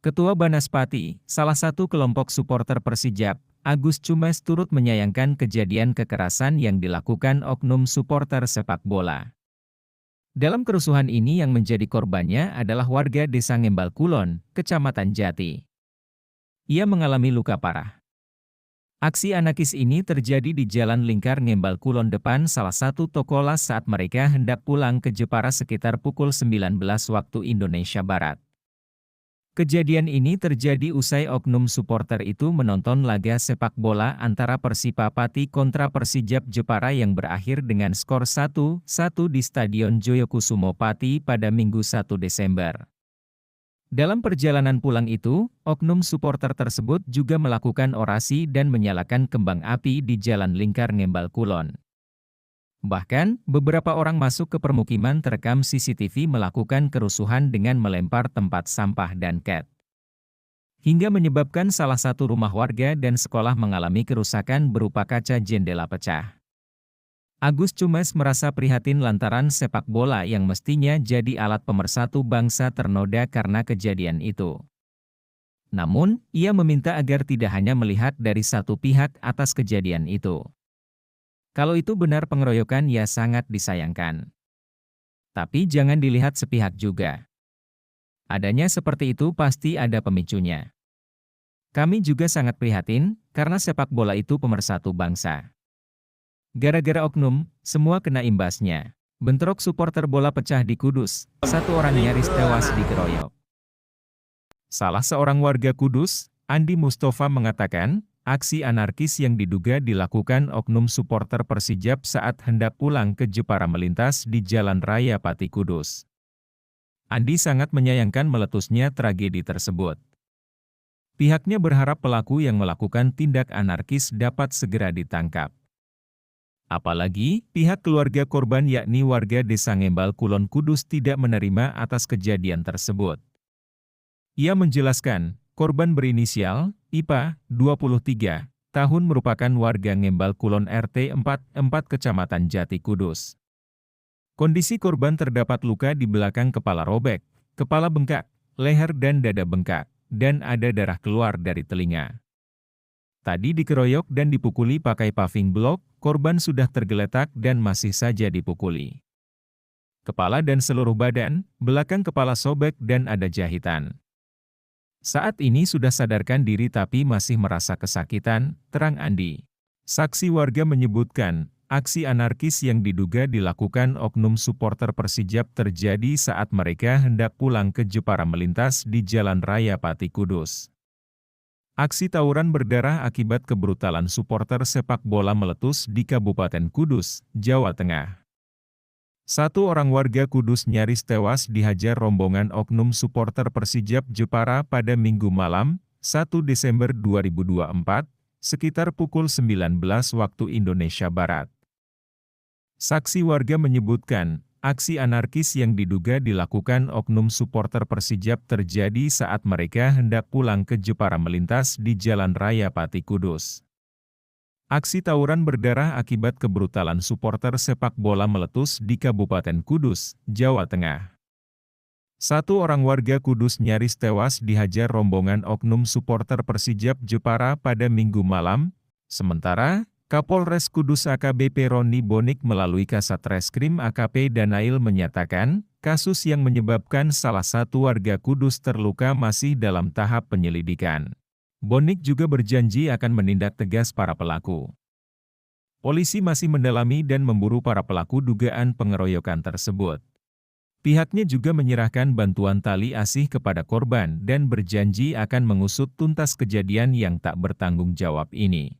Ketua Banaspati, salah satu kelompok supporter Persijap, Agus Cumes turut menyayangkan kejadian kekerasan yang dilakukan oknum supporter sepak bola. Dalam kerusuhan ini yang menjadi korbannya adalah warga Desa Ngembal Kulon, Kecamatan Jati. Ia mengalami luka parah. Aksi anarkis ini terjadi di Jalan Lingkar Ngembal Kulon depan salah satu toko las saat mereka hendak pulang ke Jepara sekitar pukul 19 waktu Indonesia Barat. Kejadian ini terjadi usai oknum supporter itu menonton laga sepak bola antara Persipapati kontra Persijap Jepara yang berakhir dengan skor 1-1 di Stadion Joyokusumo Pati pada Minggu 1 Desember. Dalam perjalanan pulang itu, oknum supporter tersebut juga melakukan orasi dan menyalakan kembang api di Jalan Lingkar Ngembal Kulon. Bahkan, beberapa orang masuk ke permukiman terekam CCTV melakukan kerusuhan dengan melempar tempat sampah dan cat. Hingga menyebabkan salah satu rumah warga dan sekolah mengalami kerusakan berupa kaca jendela pecah. Agus Cumes merasa prihatin lantaran sepak bola yang mestinya jadi alat pemersatu bangsa ternoda karena kejadian itu. Namun, ia meminta agar tidak hanya melihat dari satu pihak atas kejadian itu. Kalau itu benar pengeroyokan ya sangat disayangkan. Tapi jangan dilihat sepihak juga. Adanya seperti itu pasti ada pemicunya. Kami juga sangat prihatin, karena sepak bola itu pemersatu bangsa. Gara-gara oknum, semua kena imbasnya. Bentrok supporter bola pecah di Kudus, satu orang nyaris tewas dikeroyok. Salah seorang warga Kudus, Andi Mustafa mengatakan, aksi anarkis yang diduga dilakukan oknum supporter Persijap saat hendak pulang ke Jepara melintas di Jalan Raya Pati Kudus. Andi sangat menyayangkan meletusnya tragedi tersebut. Pihaknya berharap pelaku yang melakukan tindak anarkis dapat segera ditangkap. Apalagi, pihak keluarga korban yakni warga Desa Ngembal Kulon Kudus tidak menerima atas kejadian tersebut. Ia menjelaskan, korban berinisial IPA, 23, tahun merupakan warga Ngembal Kulon RT 44 Kecamatan Jati Kudus. Kondisi korban terdapat luka di belakang kepala robek, kepala bengkak, leher dan dada bengkak, dan ada darah keluar dari telinga. Tadi dikeroyok dan dipukuli pakai paving block, korban sudah tergeletak dan masih saja dipukuli. Kepala dan seluruh badan, belakang kepala sobek dan ada jahitan. Saat ini sudah sadarkan diri tapi masih merasa kesakitan, terang Andi. Saksi warga menyebutkan, aksi anarkis yang diduga dilakukan oknum supporter Persijap terjadi saat mereka hendak pulang ke Jepara melintas di Jalan Raya Pati Kudus. Aksi tawuran berdarah akibat kebrutalan supporter sepak bola meletus di Kabupaten Kudus, Jawa Tengah. Satu orang warga Kudus nyaris tewas dihajar rombongan oknum supporter Persijap Jepara pada Minggu malam, 1 Desember 2024, sekitar pukul 19 waktu Indonesia Barat. Saksi warga menyebutkan, aksi anarkis yang diduga dilakukan oknum supporter Persijap terjadi saat mereka hendak pulang ke Jepara melintas di Jalan Raya Pati Kudus. Aksi tawuran berdarah akibat kebrutalan supporter sepak bola meletus di Kabupaten Kudus, Jawa Tengah. Satu orang warga Kudus nyaris tewas dihajar rombongan oknum supporter Persijap Jepara pada Minggu malam, sementara Kapolres Kudus AKBP Roni Bonik melalui Kasat Reskrim AKP Danail menyatakan, kasus yang menyebabkan salah satu warga Kudus terluka masih dalam tahap penyelidikan. Bonik juga berjanji akan menindak tegas para pelaku. Polisi masih mendalami dan memburu para pelaku dugaan pengeroyokan tersebut. Pihaknya juga menyerahkan bantuan tali asih kepada korban dan berjanji akan mengusut tuntas kejadian yang tak bertanggung jawab ini.